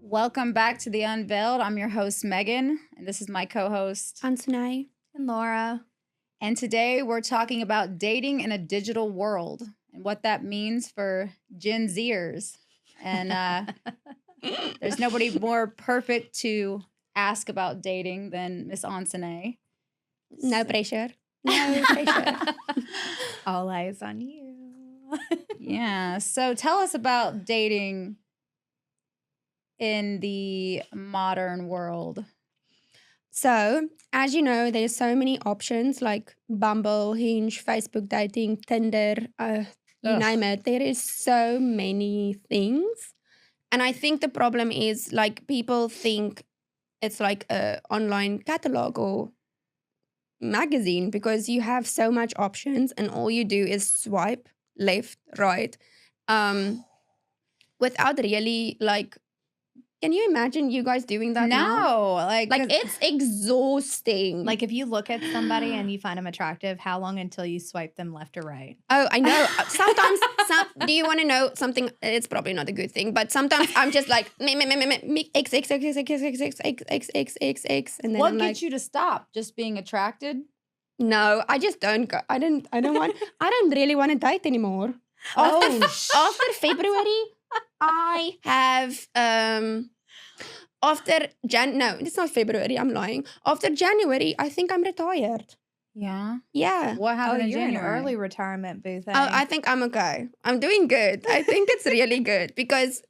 Welcome back to the Unveiled. I'm your host, Megan, and this is my co-host, Ansunai. And Laura. And today we're talking about dating in a digital world and what that means for Gen Zers. And there's nobody more perfect to ask about dating than Miss Ansunai. No pressure. No pressure. All eyes on you. Yeah. So tell us about dating in the modern world. So, as you know, there's so many options like Bumble, Hinge, Facebook dating, Tinder, you name it. There is so many things. And I think the problem is like people think it's like a online catalog or magazine because you have so much options and all you do is swipe left, right, without really like. Can you imagine you guys doing that now? No, like it's exhausting. Like if you look at somebody and you find them attractive, how long until you swipe them left or right? Oh, I know. Sometimes, do you want to know something? It's probably not a good thing, but sometimes I'm just like X, X, X, X, X, X, X, X, X, X, X, X, and then what I'm gets like, you to stop? Just being attracted? no, I just don't go. I don't really want to date anymore. After February, I have no, it's not February, I'm lying. After January, I think I'm retired. Yeah. Yeah. What happened in you're January? in early retirement, boo thing. Oh, I think I'm okay. I'm doing good. I think it's really good because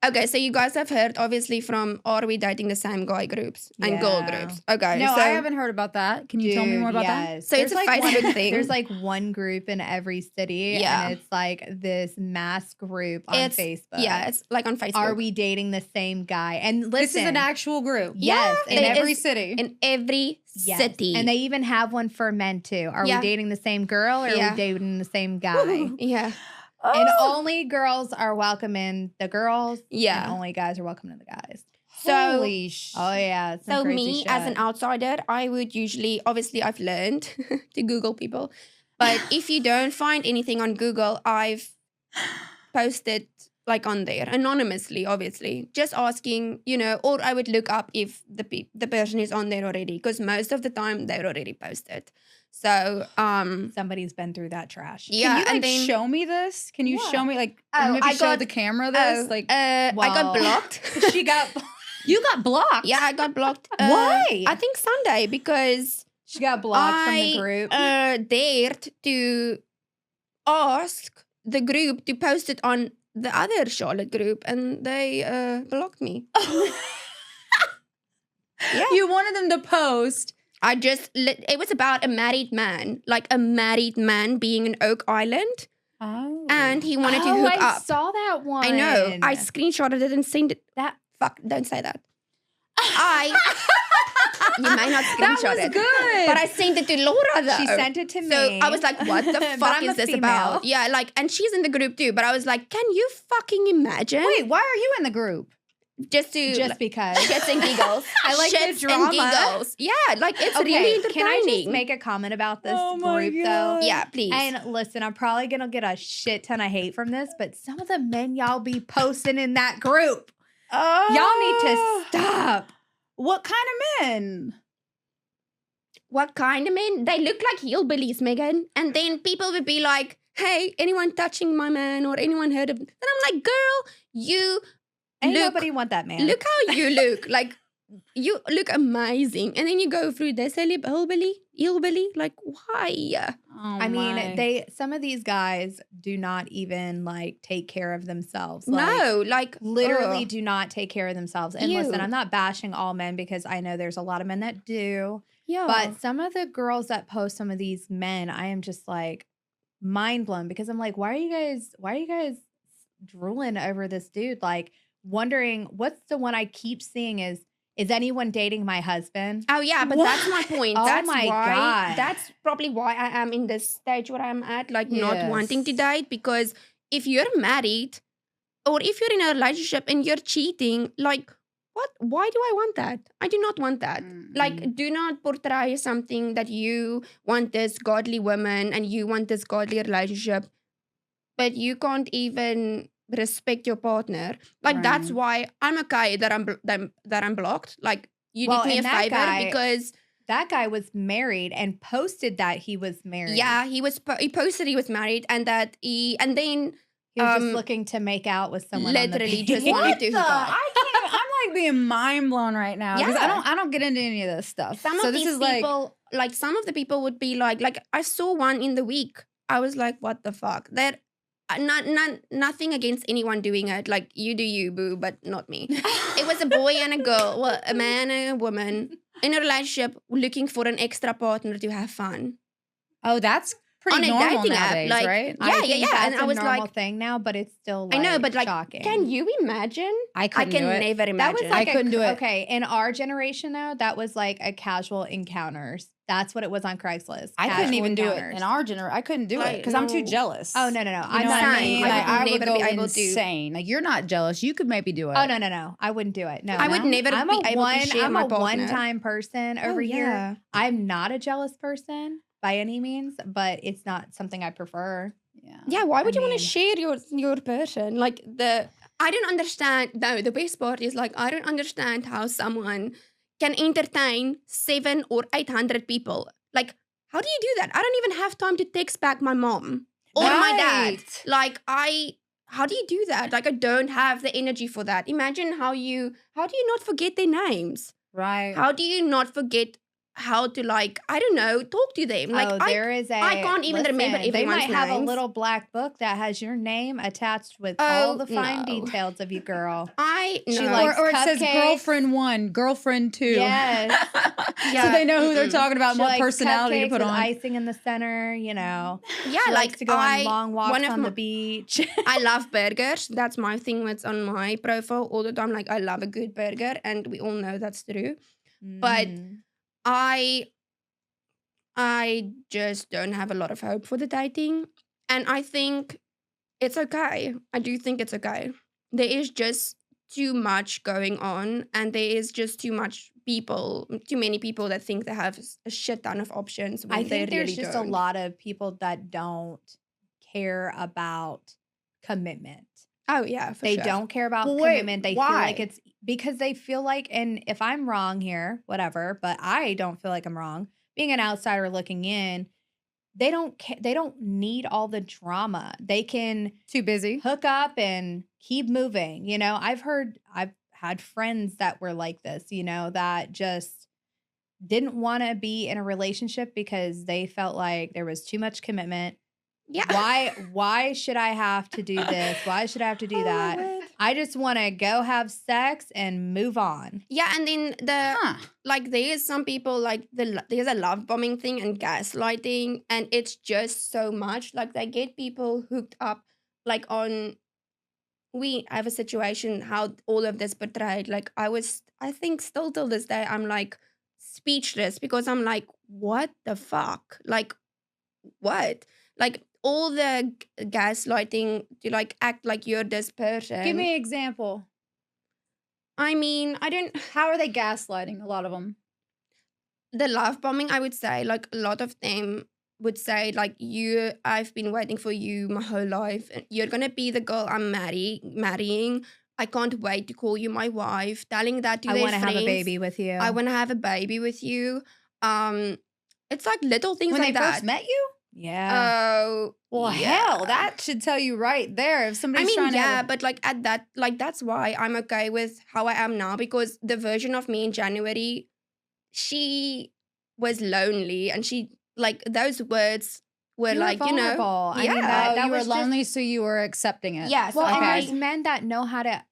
okay, so you guys have heard obviously from Are We Dating the Same Guy groups and girl Yeah. groups. Okay. No, so, I haven't heard about that. Can you tell me more about that? So it's a Facebook thing. There's like one group in every city. Yeah. And it's like this mass group on Facebook. Yeah, it's like on Facebook. Are we dating the same guy? And listen. This is an actual group. Yes. Yeah, in it every is city. In every Yes. city. And they even have one for men too. Are Yeah. we dating the same girl or are Yeah. we dating the same guy? Yeah. And only girls are welcome in the girls. Yeah. And only guys are welcome in the guys. So Holy Oh yeah. it's some So crazy me as an shit. outsider, I would usually, obviously I've learned to Google people, but if you don't find anything on Google, I've posted like on there anonymously, obviously, just asking, or I would look up if the person is on there already, because most of the time they're already posted. So Somebody's been through that trash. yeah, Can you and then show me this? Can you Yeah. show me Oh, maybe I show got- the camera this? I got blocked. She got you got blocked. Yeah, I got blocked. Why? I think Sunday because She got blocked from the group. dared to ask the group to post it on the other Charlotte group, and they blocked me. Yeah. You wanted them to post. I just it was about a married man, like a married man being in Oak Island, Oh. and he wanted to hook I up. saw that one. I know. I screenshotted it and sent it. That- Fuck, don't say that. You may not That screenshot was it. good. But I sent it to Laura though. She sent it to me. So I was like, what the But fuck I'm is a this female. about? Yeah, like, and she's in the group too. But I was like, can you fucking imagine? Wait, why are you in the group? Just to just because. shits and giggles. I like the Shits drama. and giggles. Yeah, like it's Okay, really entertaining. can I just make a comment about this Oh my group God. though? Yeah, please. And listen, I'm probably gonna get a shit ton of hate from this, but some of the men y'all be posting in that group, y'all need to stop. What kind of men? What kind of men? They look like hillbillies, Megan. And then people would be like, hey, anyone touching my man or anyone heard of him? And I'm like, girl, you Ain't look, nobody want that man. look how you look. Like, you look amazing. And then you go through this hillbilly. Like, why? Oh, I mean, my. some of these guys do not even like take care of themselves. Like, No, like literally ugh. do not take care of themselves. And Ew. listen, I'm not bashing all men because I know there's a lot of men that do. Yeah. But some of the girls that post some of these men, I am just like mind blown because I'm like, why are you guys drooling over this dude? Like wondering what's the one I keep seeing is anyone dating my husband? Oh yeah, but that's my point. Oh That's my why. God. That's probably why I am in this stage where I'm at, like not Yes. wanting to date. Because if you're married, or if you're in a relationship and you're cheating, like what? Why do I want that? I do not want that. Like, do not portray something that you want this godly woman and you want this godly relationship, but you can't even respect your partner. Like that's Right. why I'm okay that I'm blocked. Like you Well, did me a and that favor guy- because That guy was married and posted that he was married. yeah, he posted he was married and then He was just looking to make out with someone. literally on the just page. wanted What to the? hook up. I can't. I'm like being mind blown right now because Yeah. I don't get into any of this stuff. Some so of this these is like people, like some of the people would be like I saw one in the week. I was like, what the fuck? That nothing against anyone doing it. Like you do you, boo, but not me. It was a boy and a girl, well, a man and a woman in a relationship looking for an extra partner to have fun. oh, that's On pretty a normal dating app, nowadays, like- right? Yeah, I think yeah. And That's I was a normal like- thing now, but it's still I know, but like, shocking. can you imagine? I I couldn't can do it. never imagine. That was like I couldn't do it. Okay, in our generation though, that was like a casual encounters. That's what it was on Craigslist. I couldn't casual even do it encounters. in our generation. I couldn't do it Like, because I'm too no. jealous. Oh no. You I'm know not what I saying. mean? I Like, would I would never go be able to. insane. Like you're not jealous. You could maybe do it. Oh no. I wouldn't do it. No. I would never I'm be a able to share I'm my a partner. one-time person over Oh, here. yeah. I'm not a jealous person by any means, but it's not something I prefer. Yeah, why would I you want mean- to share your person? Like I don't understand. No, the best part is like I don't understand how someone can entertain 700 or 800 people. Like, how do you do that? I don't even have time to text back my mom or my dad. Right. Like how do you do that? Like I don't have the energy for that. Imagine how do you not forget their names? Right. How do you not forget how to like, I don't know, talk to them? Like there is a. I can't even remember They everyone's might have a names. little black book that has your name attached with all Oh, the fine no. details of you, girl. I She know. likes or it says cupcakes. girlfriend 1, girlfriend 2. Yes. Yeah. So they know who they're Mm-mm. talking about and She what likes personality to cupcakes put with on. icing in the center. You know, yeah, she like likes to go on long walks on the beach. I love burgers. That's my thing that's on my profile all the time. Like I love a good burger, and we all know that's true. But Mhm. I just don't have a lot of hope for the dating. And I think it's okay. I do think it's okay. There is just too much going on, and there is just too many people that think they have a shit ton of options when I they think there's really just don't. a lot of people that don't care about commitment. Oh yeah, for They sure. don't care about Well, wait, commitment. They feel like why? it's because they feel like, and if I'm wrong here, whatever, but I don't feel like I'm wrong. Being an outsider looking in, they don't they don't need all the drama. They can Too busy. hook up and keep moving. You know, I've had friends that were like this, you know, that just didn't want to be in a relationship because they felt like there was too much commitment. Yeah. Why should I have to do this? Why should I have to do that? I just want to go have sex and move on. Yeah, and then like there is some people like there's a love bombing thing and gaslighting, and it's just so much. Like they get people hooked up like on. We have a situation how all of this portrayed. Like I think still till this day I'm like speechless because I'm like, what the fuck? Like what? Like all the gaslighting to like act like you're this person. Give me an example. I mean, I don't. How are they gaslighting? A lot of them. The love bombing, I would say, like a lot of them would say, like, I've been waiting for you my whole life. You're gonna be the girl I'm marrying. I can't wait to call you my wife. Telling that to I their want to have a friends. baby with you. I want to have a baby with you. It's like little things When like they that. first met you? yeah. Oh, Well, yeah. hell, that should tell you right there. If I somebody's mean, trying to yeah, have but like at that, like that's why I'm okay with how I am now, because the version of me in January, she was lonely, and she like those words were You were like, you know, vulnerable. I mean, yeah. that you were was just- lonely, so you were accepting it. Yeah, so Well, and I- there's men that know how to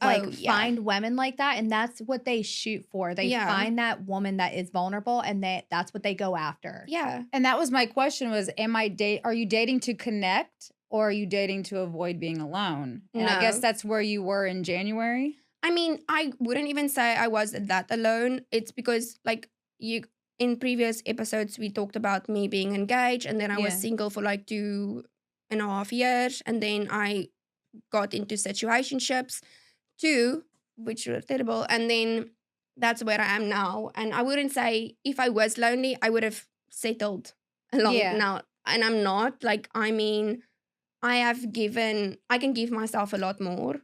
like Oh, yeah. find women like that, and that's what they shoot for. They Yeah. find that woman that is vulnerable, and that's what they go after. yeah. And that was my question: was are you dating to connect, or are you dating to avoid being alone? And I guess No. that's where you were in January. I mean, I wouldn't even say I was that alone. It's because like in previous episodes we talked about me being engaged, and then I was Yeah. single for like 2.5 years, and then I got into situationships too, which were terrible, and then that's where I am now. And I wouldn't say if I was lonely I would have settled along Yeah. now, and I'm not. Like, I mean, I can give myself a lot more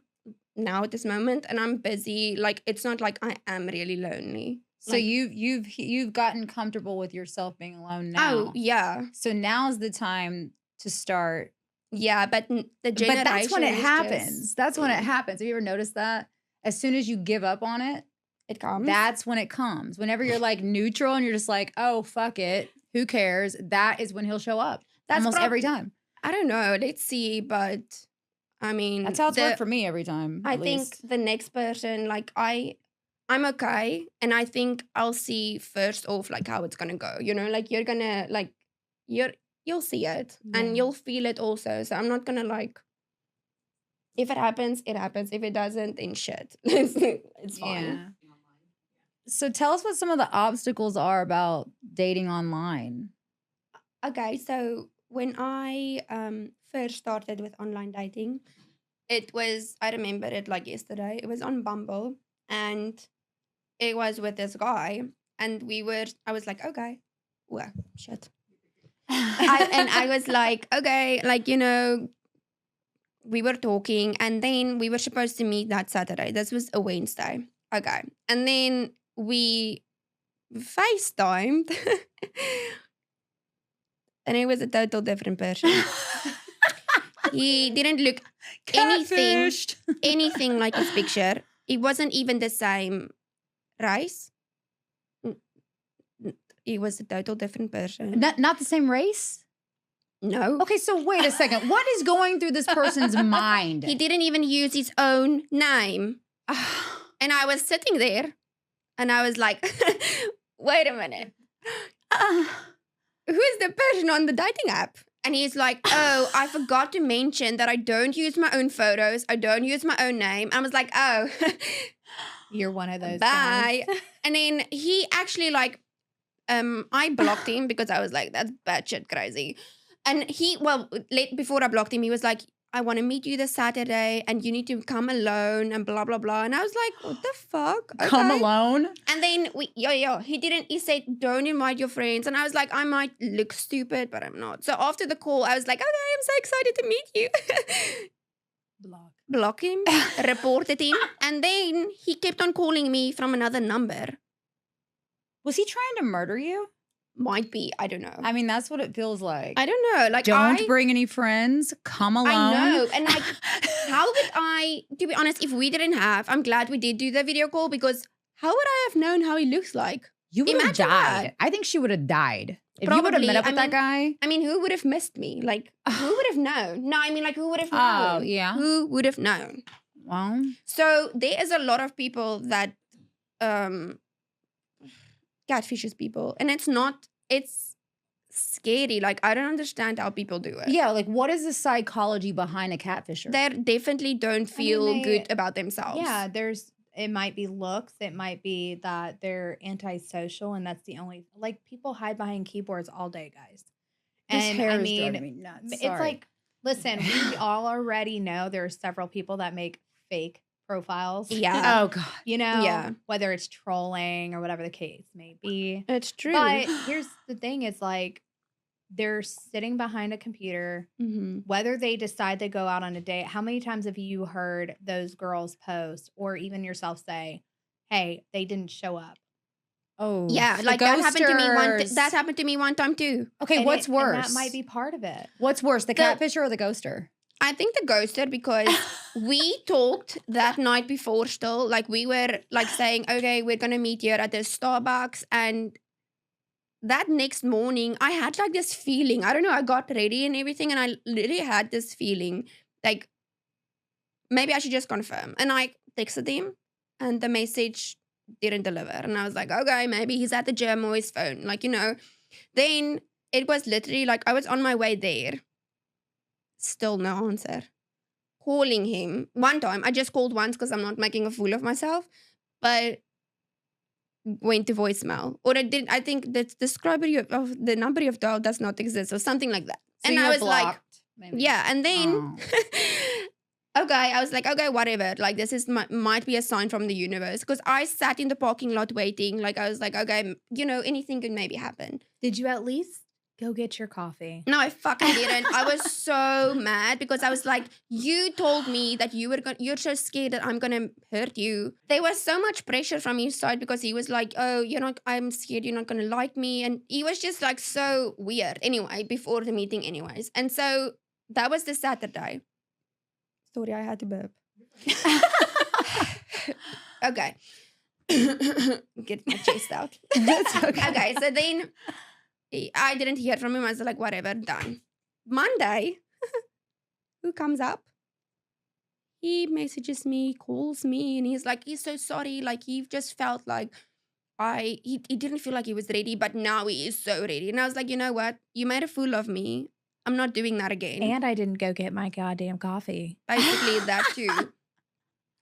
now at this moment, and I'm busy. Like, it's not like I am really lonely. So Like, you've gotten comfortable with yourself being alone now. oh yeah, So now's the time to start. yeah, but the generation. But that's when it is happens. just- That's when it happens. Have you ever noticed that? As soon as you give up on it, it comes. that's when it comes. Whenever you're like neutral and you're just like, oh, fuck it. Who cares? That is when he'll show up. That's almost every time. I don't know. Let's see, but I mean, That's how it's worked for me every time. I at think least. the next person, like I'm okay, and I think I'll see first off like how it's gonna go. You know, like you're gonna like you'll see it Yeah. and you'll feel it also. So I'm not gonna like. If it happens, it happens. If it doesn't, then shit. It's fine. Yeah. So tell us what some of the obstacles are about dating online. Okay, so when I first started with online dating, I remember it like yesterday. It was on Bumble, and it was with this guy, and I was like, okay, well, shit. I was like, okay, like, you know, we were talking, and then we were supposed to meet that Saturday. This was a Wednesday. Okay. And then we FaceTimed, and it was a total different person. He didn't look Catfished. anything like his picture. It wasn't even the same race. He was a total different person. Not the same race? No. Okay, so wait a second. What is going through this person's mind? He didn't even use his own name. And I was sitting there and I was like, wait a minute. Who's the person on the dating app? And he's like, oh, I forgot to mention that I don't use my own photos. I don't use my own name. I was like, oh. You're one of those Bye. guys. And then he actually like, I blocked him because I was like, that's batshit crazy. And before I blocked him, he was like, I want to meet you this Saturday and you need to come alone and blah, blah, blah. And I was like, what the fuck? Okay. Come alone? And then he said, don't invite your friends. And I was like, I might look stupid, but I'm not. So after the call, I was like, okay, I'm so excited to meet you. Block him, reported him. And then he kept on calling me from another number. Was he trying to murder you? Might be, I don't know. I mean, that's what it feels like. I don't know. Like, Don't bring any friends. Come alone. I know. And like, how would I, to be honest, if we didn't have, I'm glad we did do the video call, because how would I have known how he looks like? You would have Imagine died. that. I think she would have died. If you would have met up with that guy. I mean, who would have missed me? Like, who would have known? No, I mean, like, who would have known? Oh, yeah. Who would have known? Well, So there is a lot of people that catfishes people. And it's scary. Like, I don't understand how people do it. yeah, like what is the psychology behind a catfisher? They definitely don't feel they- good about themselves. Yeah, it might be looks. It might be that they're antisocial, and that's the only, like, people hide behind keyboards all day, guys. This And hair I is mean, driving me nuts. it's Sorry. like, listen, we all already know there are several people that make fake profiles. Yeah. Oh God. You know, Yeah. whether it's trolling or whatever the case may be. It's true. But here's the thing, it's like they're sitting behind a computer, Mhm. whether they decide to go out on a date. How many times have you heard those girls post, or even yourself say, hey, they didn't show up? Oh Yeah, the like that happened to me ghosters. that happened to me one time too. Okay, And what's worse? And that might be part of it. What's worse, the catfisher or the ghoster? I think the ghoster, because we talked that night before still. Like, we were like saying, okay, we're gonna meet here at this Starbucks. And that next morning, I had like this feeling. I don't know, I got ready and everything, and I literally had this feeling like maybe I should just confirm. And I texted him, and the message didn't deliver. And I was like, okay, maybe he's at the gym or his phone. Like, you know. Then it was literally like I was on my way there. Still no answer. Calling him one time. I just called once because I'm not making a fool of myself. But went to voicemail. Or it didn't. I think the the number you've dialed does not exist or something like that. So and you I were was like, blocked, maybe. yeah. And then Oh. okay, I was like, okay, whatever. Like, this is might be a sign from the universe. Because I sat in the parking lot waiting. Like, I was like, okay, you know, anything could maybe happen. Did you at least Go get your coffee. No, I fucking didn't. I was so mad because I was like, you told me that you're so scared that I'm gonna hurt you. There was so much pressure from his side because he was like, oh, I'm scared you're not gonna like me. And he was just like so weird anyway, before the meeting anyways. And so that was the Saturday. Sorry, I had to burp. Okay. Get my chest out. That's okay. Okay, so then I didn't hear from him. I was like, whatever, done. Monday, who comes up? He messages me, calls me, and he's like, he's so sorry. Like, he just felt like he didn't feel like he was ready, but now he is so ready. And I was like, you know what? You made a fool of me. I'm not doing that again. And I didn't go get my goddamn coffee. Basically, that too.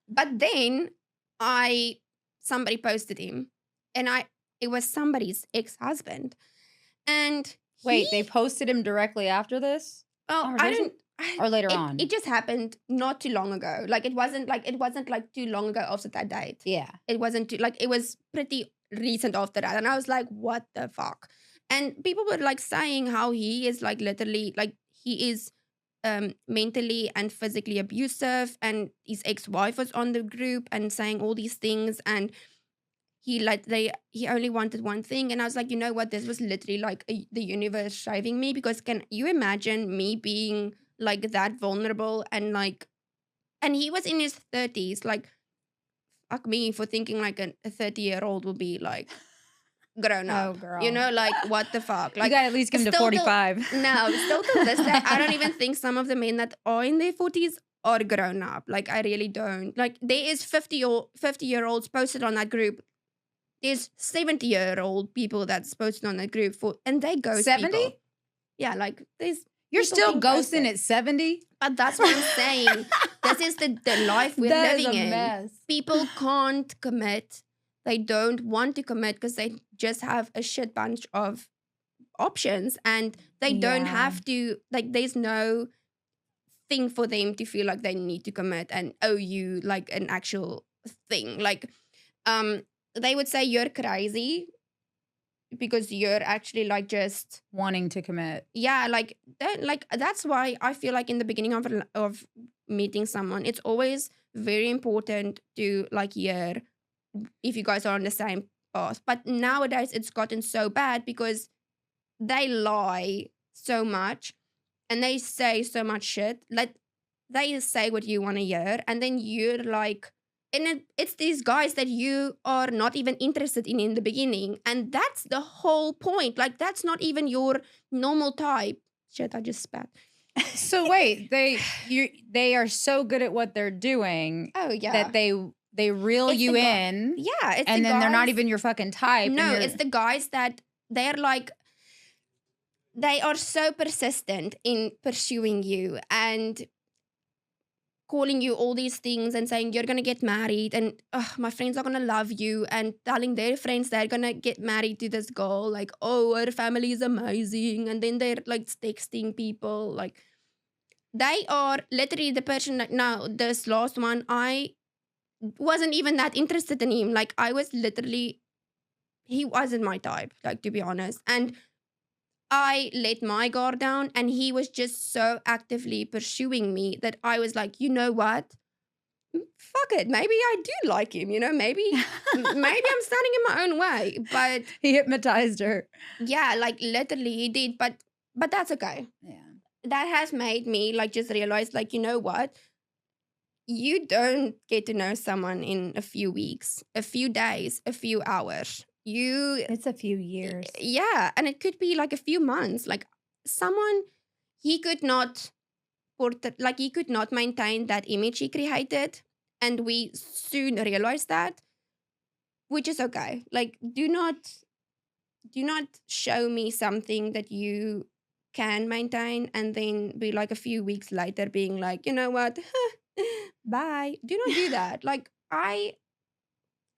But then somebody posted him, and it was somebody's ex-husband. And Wait, they posted him directly after this? Or later on? It just happened not too long ago. Like it wasn't like too long ago after that date. Yeah. It wasn't too, like, it was pretty recent after that. And I was like, what the fuck? And people were like saying how he is like literally like he is mentally and physically abusive, and his ex-wife was on the group and saying all these things, and he only wanted one thing. And I was like, you know what, this was literally like the universe saving me, because can you imagine me being like that vulnerable, and he was in his 30s, like fuck me for thinking like a 30-year-old will be like grown up. Oh, girl. You know, like what the fuck? Like, you gotta at least give him to still 45. No, still to this day, I don't even think some of the men that are in their 40s are grown up. Like, I really don't. Like, there is 50-year-olds posted on that group. There's 70-year-old people that's posted on that group and they ghost 70? people. Yeah, like there's You're people still being ghosting ghosted. at 70? But that's what I'm saying. This is the life we're That is living a in. mess. People can't commit. They don't want to commit because they just have a shit bunch of options, and they don't Yeah. have to, like, there's no thing for them to feel like they need to commit and owe you like an actual thing. Like, they would say you're crazy because you're actually like just Wanting to commit. yeah, like that's why I feel like in the beginning of meeting someone, it's always very important to like hear if you guys are on the same path. But nowadays it's gotten so bad because they lie so much and they say so much shit. Like, they say what you want to hear, and then you're like, and it's these guys that you are not even interested in the beginning, and that's the whole point. Like, that's not even your normal type. Shit, I just spat. So wait, they are so good at what they're doing Oh yeah, that they reel It's you the in, yeah, it's and the then they're not guys- even your fucking type. No, and you're- it's the guys that they're like, they are so persistent in pursuing you and calling you all these things and saying you're gonna get married and my friends are gonna love you, and telling their friends they're gonna get married to this girl, like, oh, her family is amazing, and then they're like texting people. Like, they are literally the person that now this last one, I wasn't even that interested in him. Like, I was literally, he wasn't my type, like, to be honest. And I let my guard down, and he was just so actively pursuing me that I was like, you know what? Fuck it. Maybe I do like him, you know? Maybe I'm standing in my own way. But he hypnotized her. yeah, like literally he did. But that's okay. Yeah. That has made me like just realize, like, you know what? You don't get to know someone in a few weeks, a few days, a few hours. It's a few years. Yeah, and it could be like a few months. Like, someone, he could not maintain that image he created, and we soon realized that, which is okay. Like, do not show me something that you can maintain and then be like a few weeks later being like, you know what, bye. Do not do that. Like, I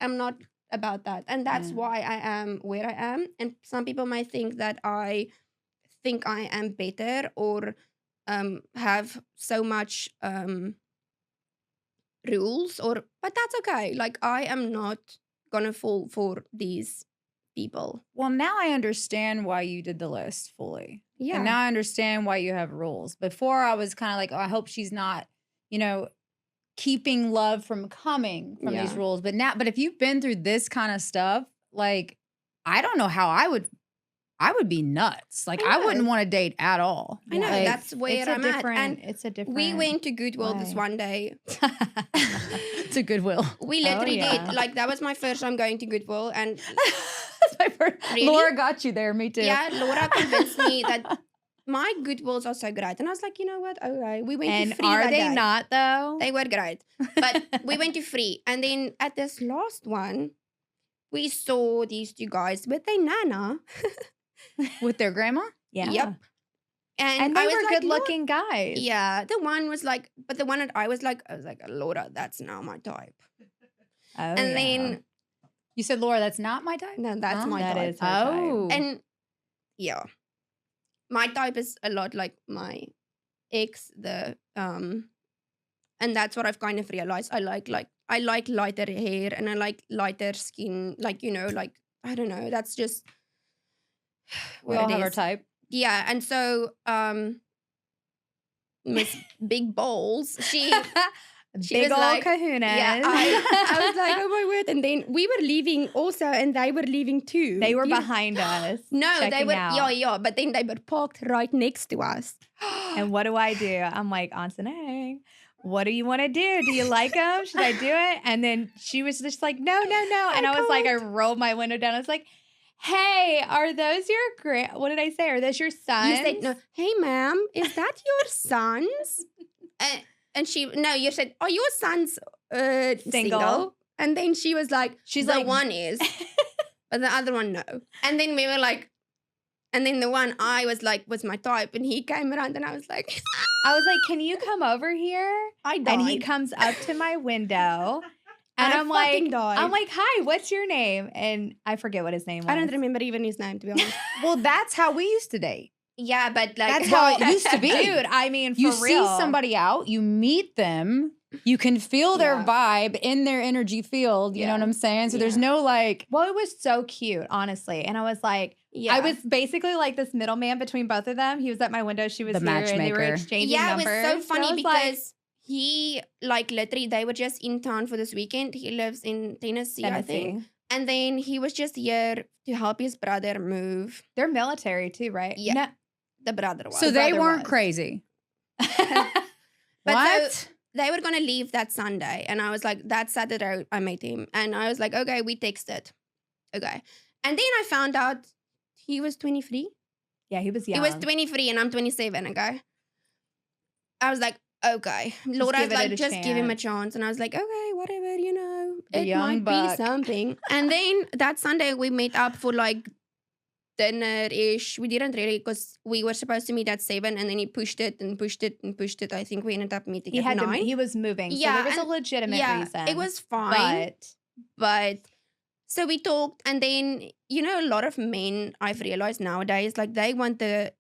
am not about that, and that's Yeah. why I am where I am. And some people might think that I think I am better or have so much rules, but that's okay. Like, I am not gonna fall for these people. Well, now I understand why you did the list fully. Yeah. And now I understand why you have rules. Before I was kind of like, oh, I hope she's not, keeping love from coming from these rules. But if you've been through this kind of stuff, like, I don't know how I would be nuts. Like, I wouldn't want to date at all. I know. Like, That's where I'm at. And it's a different. we went to Goodwill this one day. It's a Goodwill. We literally did. Like, that was my first time going to Goodwill. And That's my first. Really? Laura got you there. Me too. yeah, Laura convinced me that my Goodwills are so great. And I was like, you know what? Okay. We went And to free are that they day. not though? They were great. But we went to free. And then at this last one, we saw these two guys with their nana. With their grandma? Yeah. Yep. And they I was were like, good you know what? looking guys. Yeah. The one was like, but the one that I was like, Laura, that's not my type. Oh, And then, You said, Laura, that's not my type? no, that's Huh? my that type. is her type. And yeah, my type is a lot like my ex. And that's what I've kind of realized. I like lighter hair and I like lighter skin. Like, like, I don't know. That's just We what all it have our is. type. Yeah, and so Miss Big Balls, she Big was old like, kahunas. yeah, I was like, oh my word. And then we were leaving also, and they were leaving too. They were You- behind us. No, they checking were, out. yeah, but then they were parked right next to us. And what do? I'm like, Ansanang, what do you want to do? Do you like them? Should I do it? And then she was just like, no. And I was like, I rolled my window down. I was like, hey, are those your what did I say? Are those your sons? You said, no, hey, ma'am, is that your sons? And you said, are your sons single? And then she was like, She's the like- one is, but the other one, no. And then we were like, and then the one I was like, was my type. And he came around and I was like, I was like, can you come over here? I died. And he comes up to my window. And I I'm like, fucking died. hi, what's your name? And I forget what his name was. I don't remember even his name, to be honest. Well, that's how we used to date. Yeah, but like, That's how it used to be. Dude, I mean, for You real. see somebody out, you meet them, you can feel their Yeah. vibe in their energy field. You know what I'm saying? So there's Yeah. no like, Well, it was so cute, honestly. And I was like, yeah. I was basically like this middleman between both of them. He was at my window, she was The here, and they were matchmaker. exchanging Yeah, numbers. it was so funny I was like, because he, like, literally, they were just in town for this weekend. He lives in Tennessee, I think. Tennessee. And then he was just here to help his brother move. They're military too, right? Yeah. No, The brother was. so they brother weren't was. crazy. But What? so they were going to leave that Sunday. And I was like, that Saturday I met him. And I was like, okay, we texted. Okay. And then I found out he was 23. yeah, he was young. He was 23 and I'm 27, okay? I was like, okay. Laura's give it like, a just give him a chance. chance. And I was like, okay, whatever, A it young might buck. be something. And then that Sunday we met up for like dinner-ish. We didn't really, because we were supposed to meet at 7 and then he pushed it and pushed it and pushed it. I think we ended up meeting he at had 9. he was moving. Yeah, So there was a and- legitimate reason. it was fine. But so we talked, and then a lot of men, I've realized nowadays, like they want the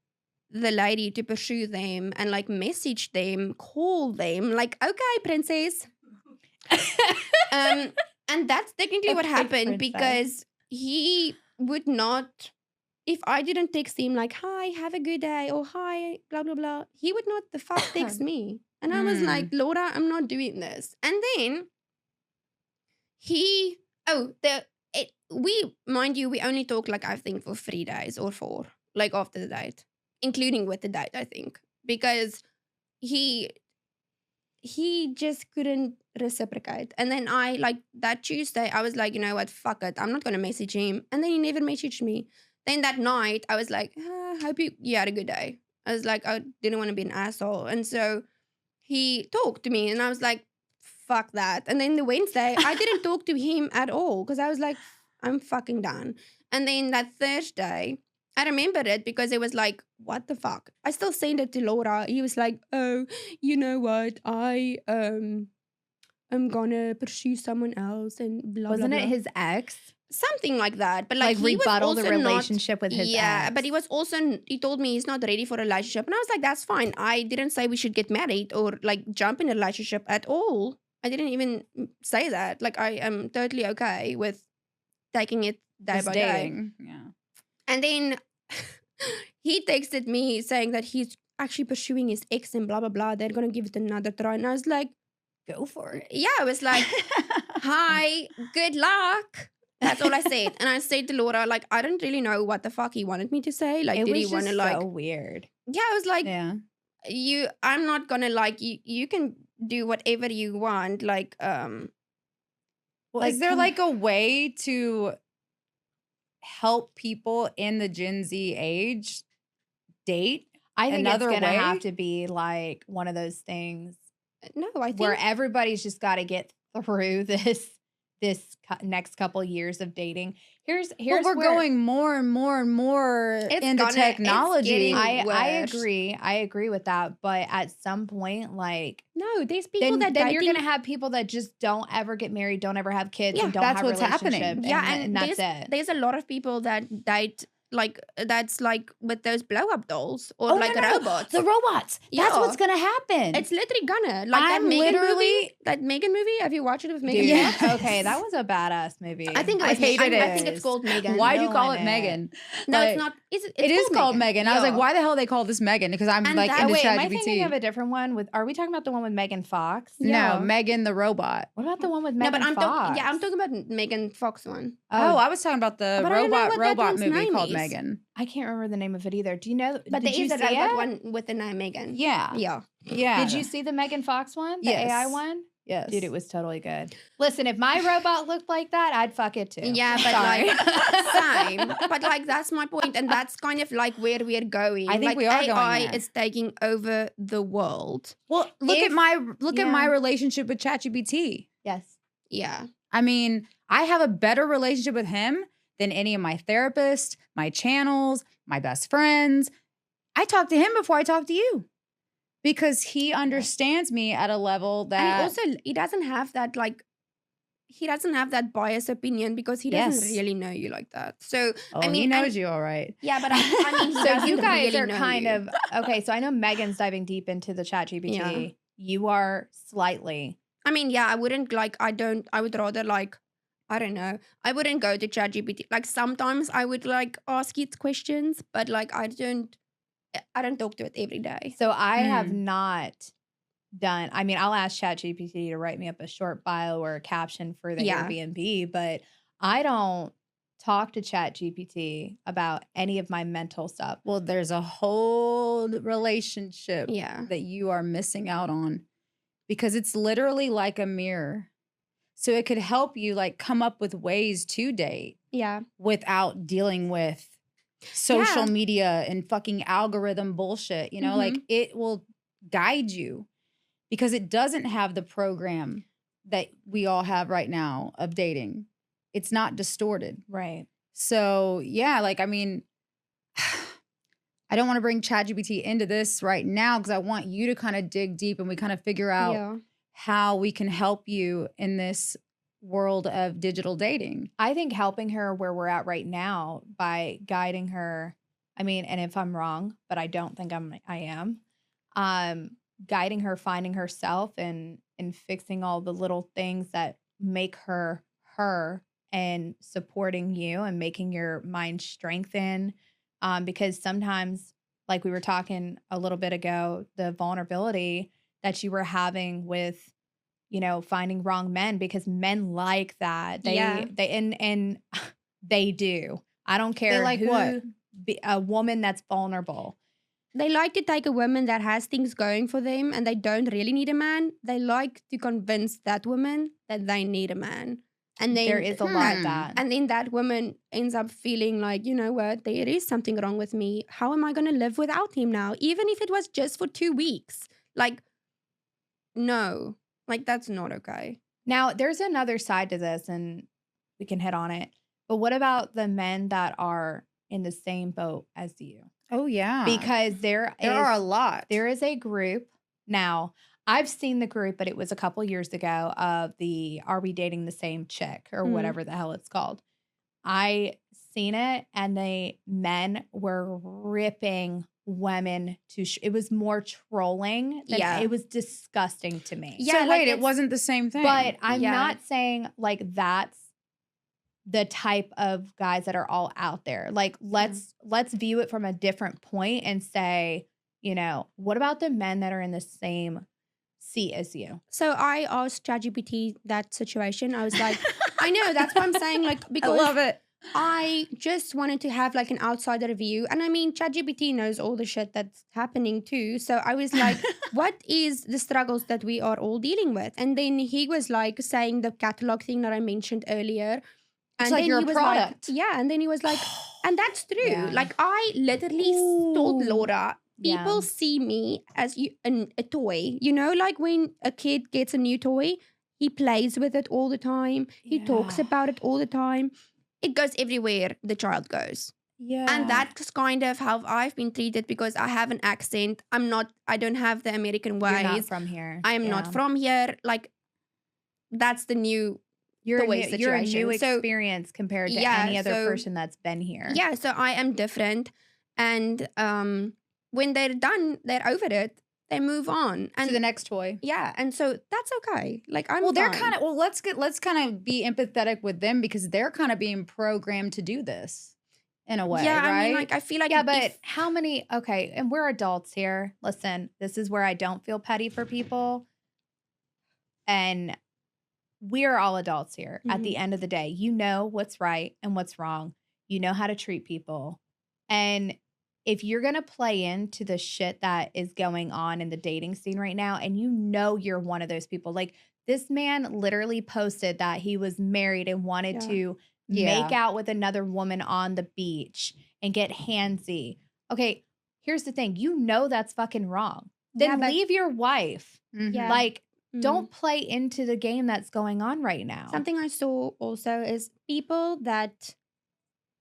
lady to pursue them and like message them, call them, like, okay, princess. And that's technically what Okay, happened princess. because he would not, if I didn't text him like, hi, have a good day, or hi, blah blah blah, he would not the fuck text me. And I was Hmm. like, Laura, I'm not doing this. And then we only talked like I think for 3 days or 4, like after the date, including with the date, I think, because he just couldn't reciprocate. And then I, like, that Tuesday, I was like, you know what, fuck it, I'm not gonna message him. And then he never messaged me. Then that night I was like, hope you had a good day. I was like, I didn't want to be an asshole. And so he talked to me and I was like, fuck that. And then the Wednesday, I didn't talk to him at all because I was like, I'm fucking done. And then that Thursday, I remembered it because it was like, what the fuck? I still sent it to Laura. He was like, oh, you know what? I'm gonna pursue someone else and blah, Wasn't blah, it blah. his ex? Something like that. But like, he was rebuttal the also not- relationship with his ex. but he was also, he told me he's not ready for a relationship. And I was like, that's fine. I didn't say we should get married or like jump in a relationship at all. I didn't even say that. Like, I am totally okay with taking it day Just by day. dating. Yeah. And then he texted me saying that he's actually pursuing his ex and blah, blah, blah. They're going to give it another try. And I was like, Go for it. yeah, I was like, hi, good luck. That's all I said. And I said to Laura, like, I don't really know what the fuck he wanted me to say. Like, It did was he want to just like, so weird. yeah, I was like, Yeah. I'm not going to like, you can do whatever you want. Like, Well, like, is there come- like a way to help people in the Gen Z age date? I think Another it's gonna have way? to be like one of those things no, I think where everybody's just got to get through next couple years of dating. Here's But we're where- going more and more and more It's into it's technology. getting I worse. agree with that, but at some point, like No, there's people then that you're dating- gonna have people that just don't ever get married, don't ever have kids, Yeah, and don't that's have what's happening. relationship, Yeah, and that's there's, it. There's a lot of people that date like that's like with those blow up dolls or Oh, like no, no, no. robots. The robots. That's Yeah. what's gonna happen. It's literally gonna like I'm that Megan movie. literally- That Megan movie. Have you watched it with Megan? Dude, Yes. okay, that was a badass movie. I think it I was hated I think it. it's called Megan. Why do you no call in it it. Megan? No, Like, it's not. It is called Megan. I was like, Yeah. why the hell they call this Megan? Because I'm And like that- into wait, am I thinking ChatGPT. of a different one? Are we talking about the one with Megan Fox? No, Yeah. Megan the robot. What about the one with No, Megan but I'm Fox? talking. Yeah, I'm talking about Megan Fox one. Oh, I was talking about the But I don't know what that robot one's movie name called is. Megan. I can't remember the name of it either. Do you know? But did there you is a see robot it? one with the name Megan. Yeah. Yeah. Yeah. Did you see the Megan Fox one? The Yes. AI one? Yes. Dude, it was totally good. Listen, if my robot looked like that, I'd fuck it too. Yeah, but Sorry. like same. But like that's my point, and that's kind of like where we're going. I think like, we are going AI there. is taking over the world. Well, look If- at my yeah. relationship with ChatGPT. Yes. Yeah. I mean, I have a better relationship with him than any of my therapists, my channels, my best friends. I talk to him before I talk to you because he understands me at a level that And also, he doesn't have that like. He doesn't have that biased opinion because he doesn't Yes. really know you like that. So oh, I mean, he knows and- you all right. yeah, but I mean, he So doesn't you guys really are know kind you. of okay. So I know Megan's diving deep into the ChatGPT. Yeah. You are slightly. I mean, yeah, I wouldn't like. I would rather like. I don't know. I wouldn't go to ChatGPT. Like sometimes I would like ask it questions, but like I don't talk to it every day. So I have Hmm. not done. I mean, I'll ask ChatGPT to write me up a short bio or a caption for the Yeah. Airbnb, but I don't talk to ChatGPT about any of my mental stuff. Well, there's a whole relationship Yeah. that you are missing out on because it's literally like a mirror. So it could help you like come up with ways to date Yeah. without dealing with social Yeah. media and fucking algorithm bullshit. You know, like it will guide you because it doesn't have the program that we all have right now of dating. It's not distorted. Right. So yeah, like I mean, I don't want to bring ChatGPT into this right now because I want you to kind of dig deep and we kind of figure out Yeah. how we can help you in this world of digital dating. I think helping her where we're at right now by guiding her. I mean, and if I'm wrong, but I don't think I am. Guiding her, finding herself and fixing all the little things that make her her and supporting you and making your mind strengthen. Because sometimes, like we were talking a little bit ago, the vulnerability that you were having with, you know, finding wrong men because men like that. Yeah. And they do. I don't care like who, what? A woman that's vulnerable. They like to take a woman that has things going for them and they don't really need a man. They like to convince that woman that they need a man. And then There is a lot of Hmm. that. And then that woman ends up feeling like, you know what, there is something wrong with me. How am I going to live without him now? Even if it was just for 2 weeks. Like, no, like that's not okay. Now, there's another side to this, and we can hit on it. But what about the men that are in the same boat as you? Oh yeah. Because there are a is lot. there is a group now. I've seen the group, but it was a couple years ago of the "Are we dating the same chick?" or Mhm. whatever the hell it's called. I seen it, and the men were ripping women to. It was more trolling. Than, Yeah. it was disgusting to me. Yeah, so like wait, it it's- wasn't the same thing. But I'm Yeah. not saying like that's the type of guys that are all out there. Like let's view it from a different point and say, you know, what about the men that are in the same seat as you? So I asked ChatGPT that situation. I was like, I know, that's what I'm saying. Like, I because love it. I just wanted to have like an outsider view. And I mean, ChatGPT knows all the shit that's happening too. So I was like, what is the struggles that we are all dealing with? And then he was like saying the catalog thing that I mentioned earlier. It's And like then you're he a was product. like, yeah. And then he was like, and that's true. Yeah. Like I literally told Ooh. Laura, people Yeah. see me as a toy. You know, like when a kid gets a new toy, he plays with it all the time. He talks Yeah. about it all the time. It goes everywhere the child goes. Yeah. And that's kind of how I've been treated because I have an accent. I don't have the American ways. You're not from here. I am not from here. Like, that's the new You're toy you're a new situation. So, experience compared to yeah, any other so- person that's been here. yeah, so I am different. And when they're done, they're over it. They move on. And To the next toy. yeah, and so that's okay. Like I'm Well, they're fine. kind of let's kind of be empathetic with them because they're kind of being programmed to do this in a way, yeah, right? I mean, like I feel like Yeah, but if- how many? Okay, and we're adults here. Listen, this is where I don't feel petty for people. And we're all adults here. At the end of the day, you know what's right and what's wrong. You know how to treat people. And if you're going to play into the shit that is going on in the dating scene right now, and you know you're one of those people, like this man literally posted that he was married and wanted Yeah. to make out with another woman on the beach and get handsy. Okay, here's the thing. You know that's fucking wrong. Then Yeah, but- leave your wife. Mhm. Yeah. Like, Mhm. don't play into the game that's going on right now. Something I saw also is people that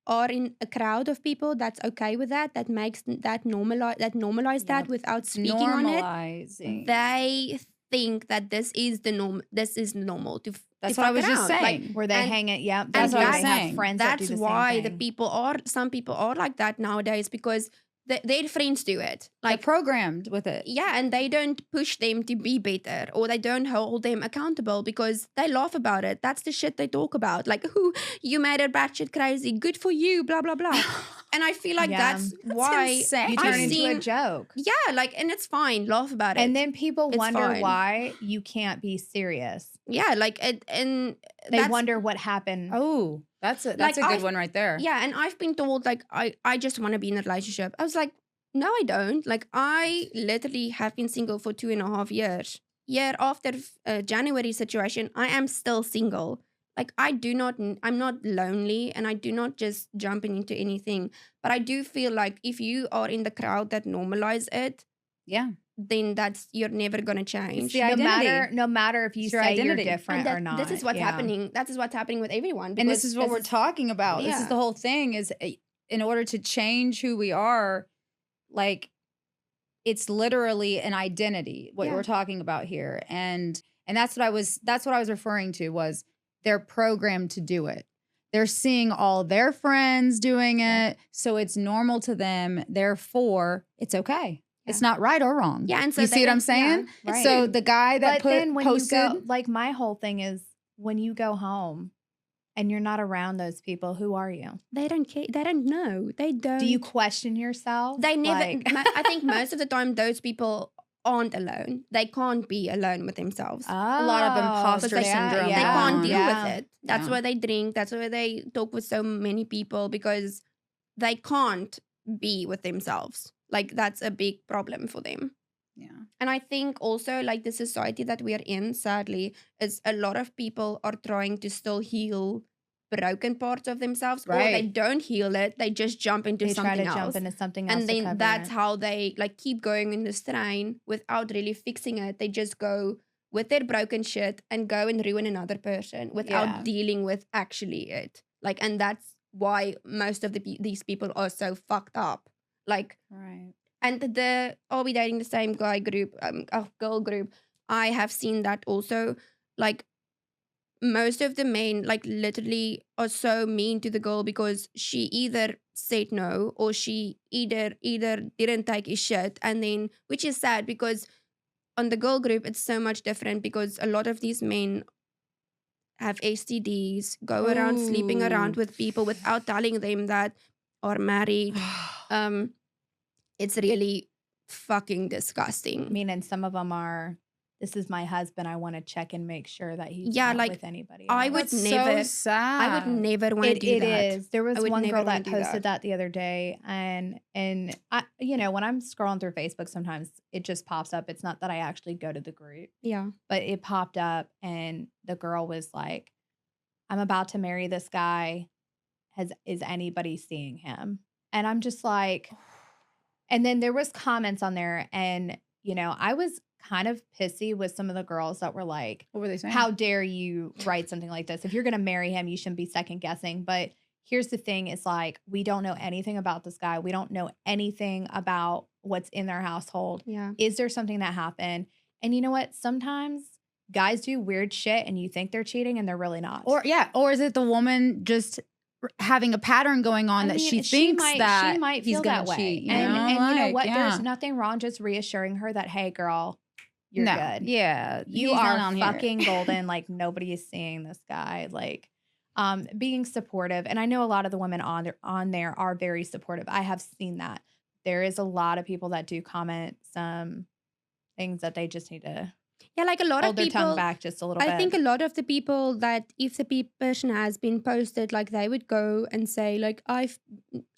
are in a crowd of people that's okay with that makes that normalize that Yep. without speaking on it. Normalizing. They think that this is the norm. This is normal to. That's to what I fuck was just around. saying. Like, Where they and- hang it, yeah. That's That's what I why was they have saying. friends that do that's the why same the thing. people are. Some people are like that nowadays because their friends do it. They're Like programmed with it. yeah, and they don't push them to be better or they don't hold them accountable because they laugh about it. That's the shit they talk about. Like, who you made it batshit crazy, good for you, blah blah blah. And I feel like Yeah. that's why insane. You I've turn into a seen- joke. yeah, like, and it's fine, laugh about it. And then people It's wonder fine. why you can't be serious. yeah, like it, and They that's- wonder what happened. Oh, that's a Like, good I've- one right there. Yeah, and I've been told like I just want to be in a relationship. I was like, no, I don't. Like I literally have been single for 2.5 years. Year after January situation, I am still single. Like I'm not lonely and I do not just jump into anything. But I do feel like if you are in the crowd that normalize it, Yeah. then you're never gonna change. the no identity. matter if you It's your say identity. you're different And or not. this is what's Yeah. happening. That is what's happening with everyone. And this because is what we're talking about. This is yeah. the whole thing is in order to change who we are, like it's literally an identity what Yeah. we're talking about here. And that's what I was referring to was they're programmed to do it. They're seeing all their friends doing it, so it's normal to them. Therefore, it's okay. It's not right or wrong. Yeah, and so you they see what I'm don't- saying? yeah, Right. So the guy that But then when posted, you go, like my whole thing is when you go home and you're not around those people, who are you? They don't care. They don't know. They don't. Do you question yourself? They never. Like- I think most of the time, those people aren't alone. They can't be alone with themselves. a lot of imposter But syndrome They going can't on. deal Yeah. with it. That's Yeah. why they drink. That's why they talk with so many people because they can't be with themselves. Like that's a big problem for them. yeah. And I think also like the society that we are in, sadly, is a lot of people are trying to still heal broken parts of themselves, or they Right. don't heal it. They just jump into They try something to else. jump into something else. And to then cover that's it. how they like keep going in this train without really fixing it. They just go with their broken shit and go and ruin another person without Yeah. dealing with actually it. Like, and that's why most of these people are so fucked up. Like, Right. and the Are We Dating the Same Guy group, girl group, I have seen that also. Like, most of the men like literally are so mean to the girl because she either said no or she either didn't take his shit, and then which is sad because on the girl group it's so much different because a lot of these men have STDs, go around sleeping around with people without telling them that are married. It's really fucking disgusting. I mean, and some of them are, this is my husband. I want to check and make sure that he's Yeah, not like, with anybody I else. would That's never, so sad. I would never want to do It that. is. There was I would one never girl wanna that do posted that. that the other day, and I, you know, when I'm scrolling through Facebook, sometimes it just pops up. It's not that I actually go to the group, Yeah. but it popped up, and the girl was like, "I'm about to marry this guy. Is anybody seeing him?" And I'm just like, and then there was comments on there, and you know, I was kind of pissy with some of the girls that were like, What were they saying? how dare you write something like this? If you're going to marry him, you shouldn't be second guessing. But here's the thing. It's like, we don't know anything about this guy. We don't know anything about what's in their household. Yeah. Is there something that happened? And you know what? Sometimes guys do weird shit and you think they're cheating and they're really not. Or is it the woman just having a pattern going on I that mean, she thinks that she might he's feel gonna that way. cheat? You And know? you know Like, what? yeah. There's nothing wrong just reassuring her that, hey, girl, you're no, good. yeah, You he's not are on here. fucking golden. Like, nobody is seeing this guy. Like, being supportive. And I know a lot of the women on there are very supportive. I have seen that. There is a lot of people that do comment some things that they just need to Yeah, like a lot hold of their people. tongue back just a little bit. I think a lot of the people that if the person has been posted, like they would go and say, like,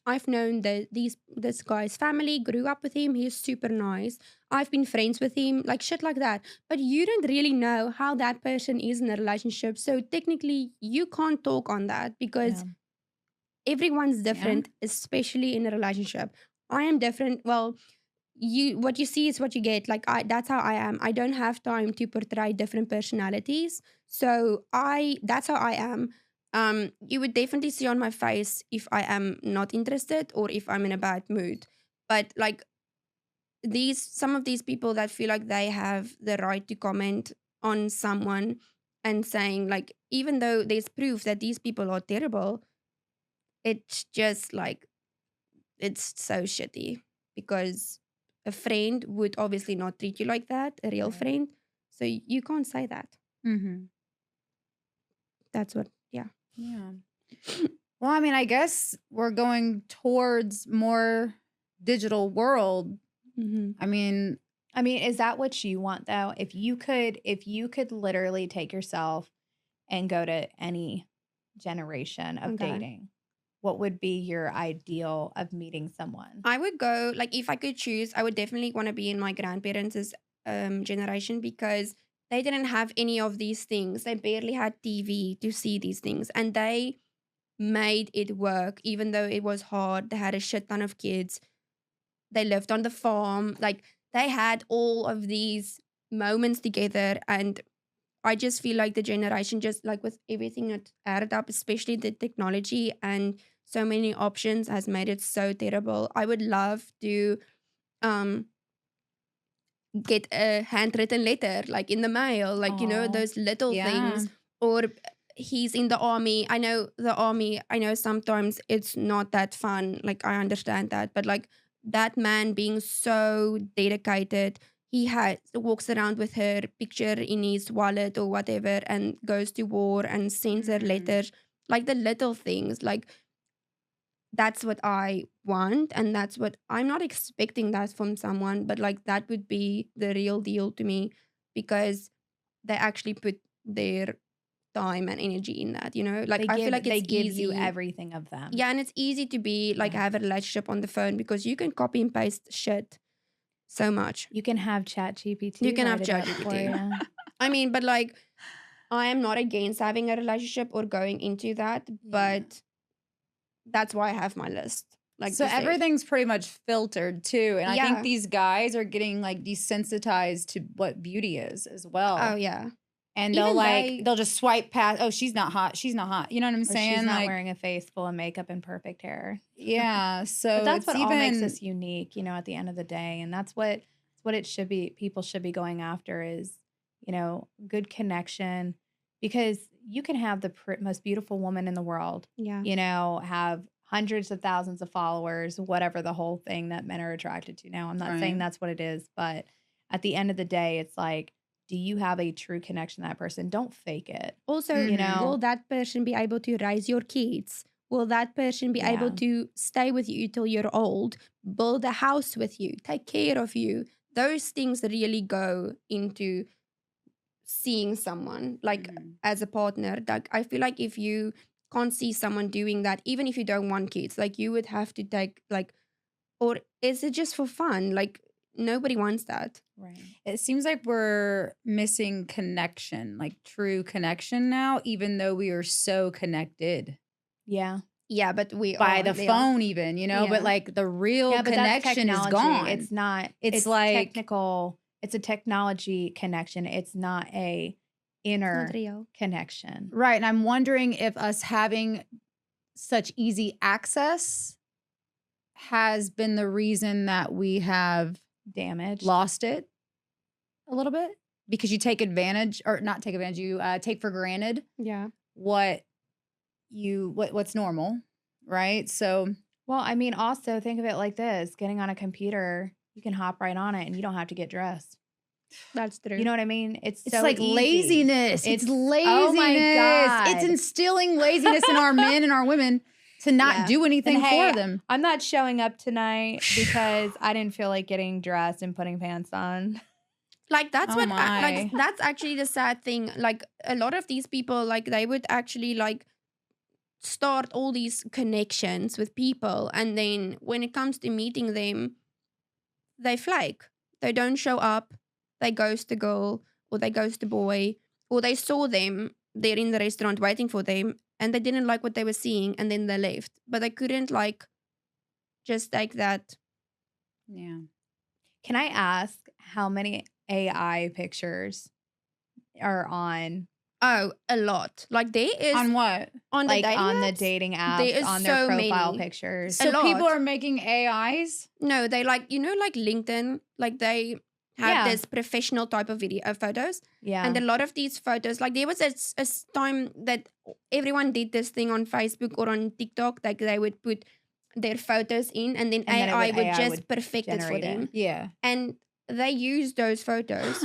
I've known that this guy's family, grew up with him, he's super nice. I've been friends with him, like shit like that. But you don't really know how that person is in a relationship. So technically you can't talk on that because everyone's different, especially in a relationship. I am different. Well, what you see is what you get. Like that's how I am. I don't have time to portray different personalities. So that's how I am. You would definitely see on my face if I am not interested or if I'm in a bad mood. But like some of these people that feel like they have the right to comment on someone and saying, like, even though there's proof that these people are terrible, it's just like, it's so shitty because a friend would obviously not treat you like that, a real friend. So you can't say that. Mm-hmm. That's what, Yeah. Well, I mean, I guess we're going towards more digital world. Mm-hmm. I mean, is that what you want though? If you could literally take yourself and go to any generation of dating, what would be your ideal of meeting someone? I would go, like, if I could choose, I would definitely want to be in my grandparents' generation because they didn't have any of these things. They barely had TV to see these things. And they made it work, even though it was hard. They had a shit ton of kids. They lived on the farm. Like, they had all of these moments together. And I just feel like the generation, just like with everything that added up, especially the technology and so many options, has made it so terrible. I would love to get a handwritten letter, like in the mail, like, you know, those little things. Or he's in the army. I know the army, I know sometimes it's not that fun. Like, I understand that. But like that man being so dedicated, he walks around with her picture in his wallet or whatever and goes to war and sends her letters. Like the little things, like that's what I want. And that's what I'm not expecting that from someone, but like that would be the real deal to me because they actually put their time and energy in that, you know? Like, I feel like they it's give easy. you everything of them. Yeah, and it's easy to be like have a relationship on the phone because you can copy and paste shit so much. You can have ChatGPT. You can have write it up for ChatGPT. you. I mean, but like, I am not against having a relationship or going into that, but that's why I have my list. Like, so you said. everything's pretty much filtered too. And I think Yeah. these guys are getting like desensitized to what beauty is as well. Oh yeah. And Even they'll just swipe past, oh, she's not hot. She's not hot. You know what I'm Or saying? she's not like, wearing a face full of makeup and perfect hair. yeah. So But that's it's what all makes even- us unique, you know, at the end of the day. And that's what it should be. People should be going after is, you know, good connection, because you can have the most beautiful woman in the world, Yeah. you know, have hundreds of thousands of followers, whatever the whole thing that men are attracted to now. I'm not saying Right. that's what it is, but at the end of the day, it's like, do you have a true connection to that person? Don't fake it. Also, You know? will that person be able to raise your kids? Will that person be able Yeah. to stay with you till you're old, build a house with you, take care of you? Those things really go into seeing someone like as a partner. Like I feel like if you can't see someone doing that, even if you don't want kids, like you would have to take like, or is it just for fun? Like nobody wants that. Right. It seems like we're missing connection, like true connection now, even though we are so connected Yeah. Yeah, but we by are. the They are. phone, even, you know, but Yeah. like the real Yeah, but that's connection is technology. gone. It's not. It's like- technical. It's a technology connection. It's not a It's inner not real. connection. Right. And I'm wondering if us having such easy access has been the reason that we have Damage. lost it a little bit, because you take advantage, or not take advantage, you take for granted Yeah. what's normal, right? So Well, I mean, also think of it like this: getting on a computer, you can hop right on it, and you don't have to get dressed. That's true. You know what I mean? It's it's so like easy. laziness. It's laziness. Oh my God. It's instilling laziness in our men and our women to not Yeah. do anything And hey, for them. I'm not showing up tonight because I didn't feel like getting dressed and putting pants on. Like that's Oh what my. like that's actually the sad thing. Like a lot of these people, like they would actually like start all these connections with people, and then when it comes to meeting them, they flake. They don't show up. They ghost the girl, or they ghost the boy, or they saw them there in the restaurant waiting for them, and they didn't like what they were seeing, and then they left. But they couldn't like just take that. Yeah. Can I ask how many AI pictures are on Oh, a lot. Like there is On what? on the like dating on the apps, dating there apps, is on their so profile many. pictures? A So people lot. are making AIs? No, they like like LinkedIn, like they have Yeah. this professional type of video photos, Yeah. and a lot of these photos, like there was a time that everyone did this thing on Facebook or on TikTok, like they would put their photos in, and then And then AI would AI just would perfect it for generate it. them, Yeah. and they use those photos.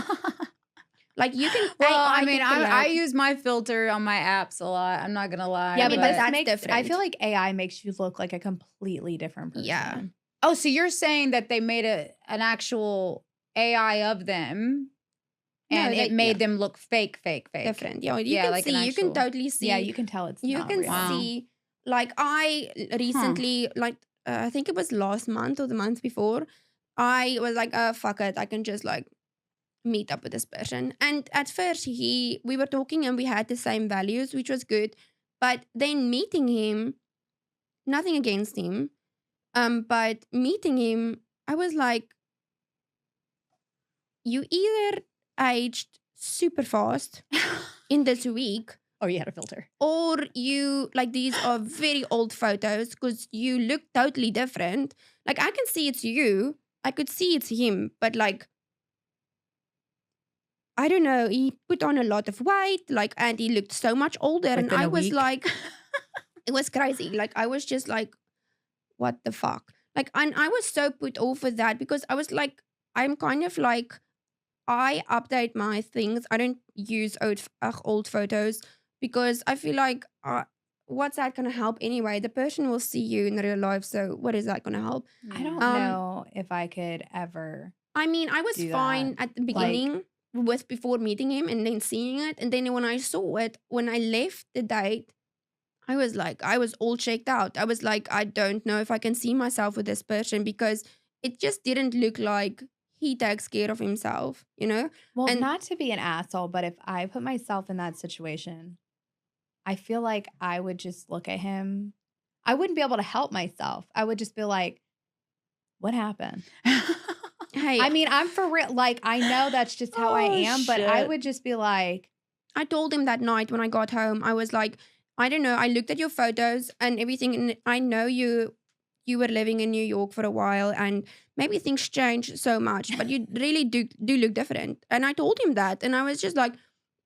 Like you can. Well, AI I mean, can I collab. use my filter on my apps a lot. I'm not gonna lie. Yeah, mean, but but this that's makes I different. feel like AI makes you look like a completely different person. Yeah. Oh, so you're saying that they made an actual AI of them, No, and they- it made yeah. them look fake. Different. Yeah, you Yeah, can like an see. You can actual- totally see. Yeah, you can tell it's You not can real. Wow. see. Like I recently, like I think it was last month or the month before, I was like, oh fuck it, I can just like meet up with this person. And at first we were talking and we had the same values, which was good. But then meeting him, nothing against him, but meeting him, I was like, you either aged super fast in this week, Oh, you had a filter. or you like these are very old photos because you look totally different. Like I can see it's you, I could see it's him, but like I don't know, he put on a lot of weight, like, and he looked so much older, and Within I a was week? like, it was crazy. Like I was just like, what the fuck? Like, and I was so put off with that because I was like, I'm kind of like, I update my things. I don't use old photos because I feel like, what's that gonna help anyway? The person will see you in real life, so what is that gonna help? I don't Um, know if I could ever. I mean, I was Do fine that. at the beginning with before meeting him and then seeing it, and then when I saw it, when I left the date, I was like, I was all checked out. I was like, I don't know if I can see myself with this person because it just didn't look like he takes care of himself, you know? Well, And- not to be an asshole, but if I put myself in that situation, I feel like I would just look at him. I wouldn't be able to help myself. I would just be like, what happened? Hey, I mean, I'm for real. Like, I know that's just how I Oh, am, but I shit. would just be like, I told him that night when I got home, I was like, I don't know. I looked at your photos and everything, and I know you were living in New York for a while, and maybe things changed so much, but you really do look different. And I told him that, and I was just like,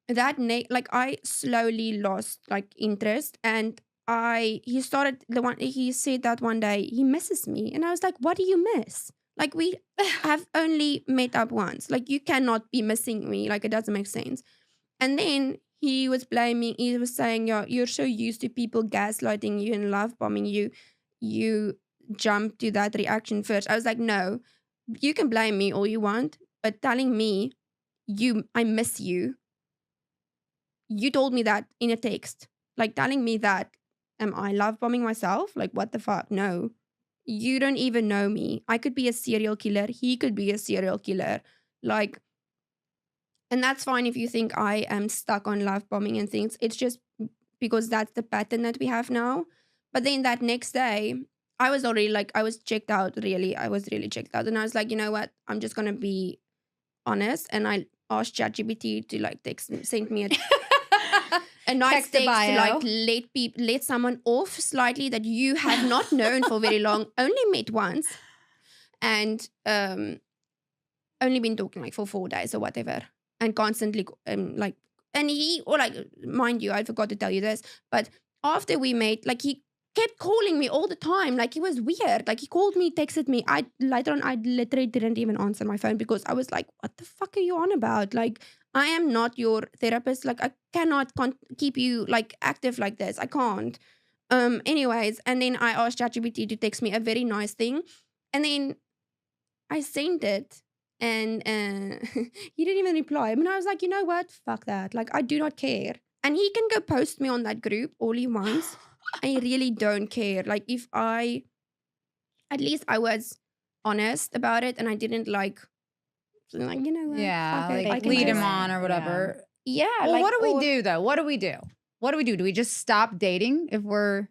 like I slowly lost like interest, and he said that one day he misses me, and I was like, what do you miss? Like, we have only met up once. Like, you cannot be missing me. Like, it doesn't make sense. And then he was blaming, he was saying, yeah, you're so used to people gaslighting you and love bombing you. You jump to that reaction first. I was like, no, you can blame me all you want, but telling me I miss you, you told me that in a text. Like, telling me that, am I love bombing myself? Like, what the fuck? No. You don't even know me. I could be a serial killer. He could be a serial killer. Like, and that's fine if you think I am stuck on love bombing and things. It's just because that's the pattern that we have now. But then that next day, I was already like, I was checked out, really. I was really checked out. And I was like, you know what? I'm just going to be honest. And I asked ChatGPT to like send me a nice Text to text to bio. like let someone off slightly that you have not known for very long, only met once, and only been talking like for 4 days or whatever, and constantly like, and he, or like, mind you, I forgot to tell you this, but after we met, like, he kept calling me all the time. Like, he was weird. Like, he called me, texted me. Later on, I literally didn't even answer my phone because I was like, what the fuck are you on about? Like, I am not your therapist. Like, I cannot keep you like active like this. I can't. Anyways, and then I asked ChatGPT to text me a very nice thing, and then I sent it, and he didn't even reply. I mean, I was like, you know what? Fuck that. Like, I do not care. And he can go post me on that group all he wants. I really don't care. Like, if at least I was honest about it, and I didn't like, you know what? Yeah, fuck it, I like can lead him just- on or whatever. Yeah. Well, like, what do we or- do though? What do we do? What do we do? Do we just stop dating if we're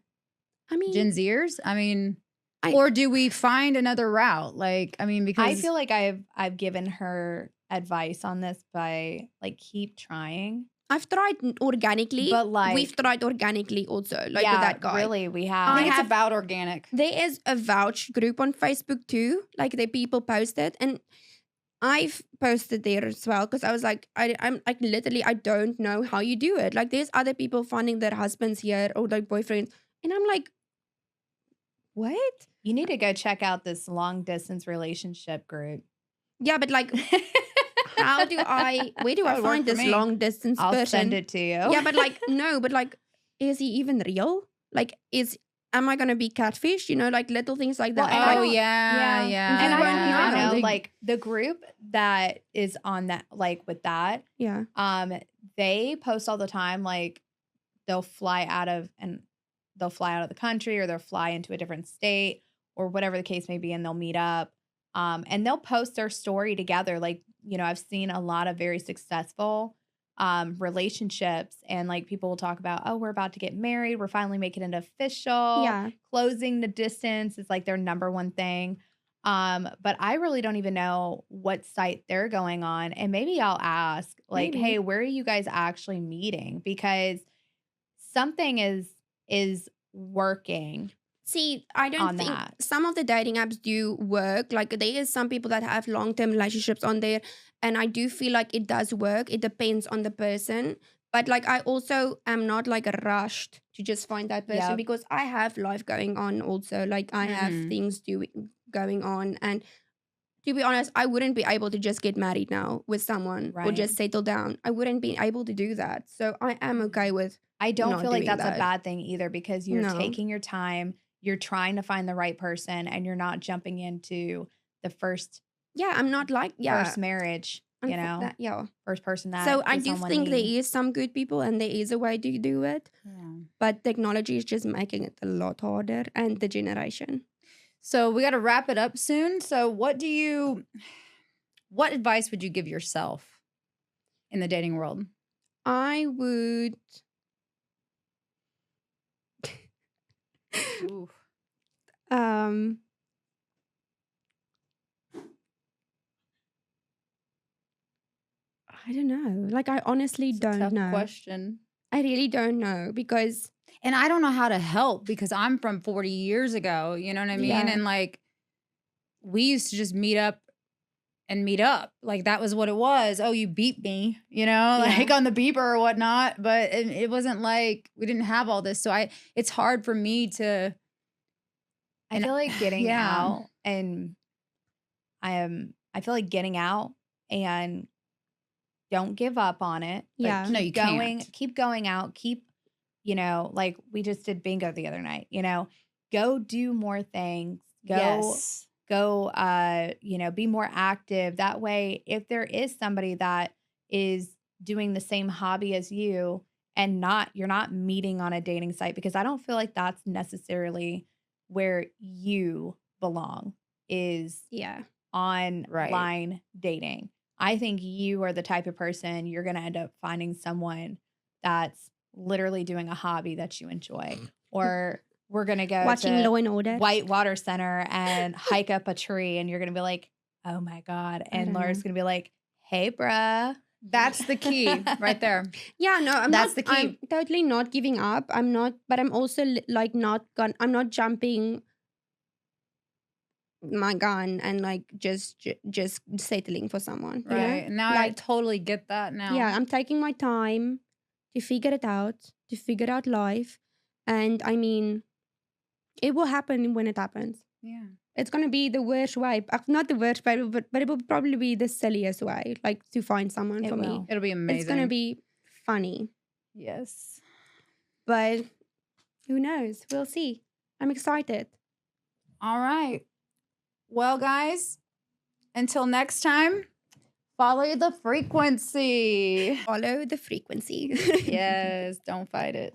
I mean, Gen Zers? I mean, I- or do we find another route? Like, I mean, because I feel like I've given her advice on this by like keep trying. I've tried organically, But, like- we've tried organically also, like yeah, with that guy. really, we I have. think it's have- about organic. There is a vouch group on Facebook too. Like, the people post it, and I've posted there as well because I was like, I'm like, literally, I don't know how you do it. Like, there's other people finding their husbands here or like boyfriends, and I'm like, what? You need to go check out this long distance relationship group. Yeah, but like, where do That I would work find for this me. long distance I'll person? send it to you. Yeah, but like, no, but like, is he even real? Like, am I gonna be catfish? You know, like little things like that. Well, and Like, I Oh don't- yeah, You yeah. And I won't don't know. even know, think- like the group that is on that, like with that, yeah, they post all the time, like they'll fly out of the country, or they'll fly into a different state, or whatever the case may be, and they'll meet up. And they'll post their story together. Like, you know, I've seen a lot of very successful relationships, and like people will talk about, oh, we're about to get married, we're finally making it official. yeah. Closing the distance is like their number one thing. But I really don't even know what site they're going on. And maybe I'll ask, like, Maybe. hey, where are you guys actually meeting? Because something is working. See, I don't On think that. some of the dating apps do work. Like, there is some people that have long-term relationships on there, and I do feel like it does work. It depends on the person. But like, I also am not like rushed to just find that person Yep. because I have life going on also. Like, I have Mhm. things going on, and to be honest, I wouldn't be able to just get married now with someone or Right. just settle down. I wouldn't be able to do that. So I am okay with I don't not feel like doing that's that. a bad thing either, because you're No. taking your time, you're trying to find the right person, and you're not jumping into the first I'm not like marriage, you know, that, yeah. first person that So I is do on one think there knee. is some good people and there is a way to do it, Yeah. but technology is just making it a lot harder, and the generation. So we got to wrap it up soon. So what advice would you give yourself in the dating world? I would um I don't know. Like, I honestly It's a don't tough know. question. I really don't know because And I don't know how to help because I'm from 40 years ago. You know what I mean? Yeah. And like, we used to just meet up. Like, that was what it was. Oh, you beat me, you know, Yeah. like on the beeper or whatnot. But it wasn't like we didn't have all this. So it's hard for me to. I And- feel like getting yeah. out and I feel like getting out and don't give up on it. But Yeah. No, keep you going, can't. keep going out, keep, like we just did bingo the other night, go do more things. Yes. Go be more active. That way, if there is somebody that is doing the same hobby as you and you're not meeting on a dating site, because I don't feel like that's necessarily where you belong, is Yeah. online dating. I think you are the type of person you're going to end up finding someone that's literally doing a hobby that you enjoy. Or we're going to go Watching to Law and Order. Whitewater Center and hike up a tree, and you're going to be like, oh my God. And don't Laura's know. going to be like, hey, bruh. That's the key right there. Yeah, no, That's the key. I'm totally not giving up. I'm not, but I'm also like I'm not jumping my gun and like just settling for someone. You know? Right. Now I Like, totally get that now. yeah, I'm taking my time to figure it out, to figure out life. And I mean, it will happen when it happens. Yeah. It's going to be the worst way. Not the worst way, but it will probably be the silliest way, like to find someone It for me. will. It'll be amazing. It's going to be funny. Yes. But who knows? We'll see. I'm excited. All right. Well, guys, until next time, follow the frequency. Follow the frequency. Yes. Don't fight it.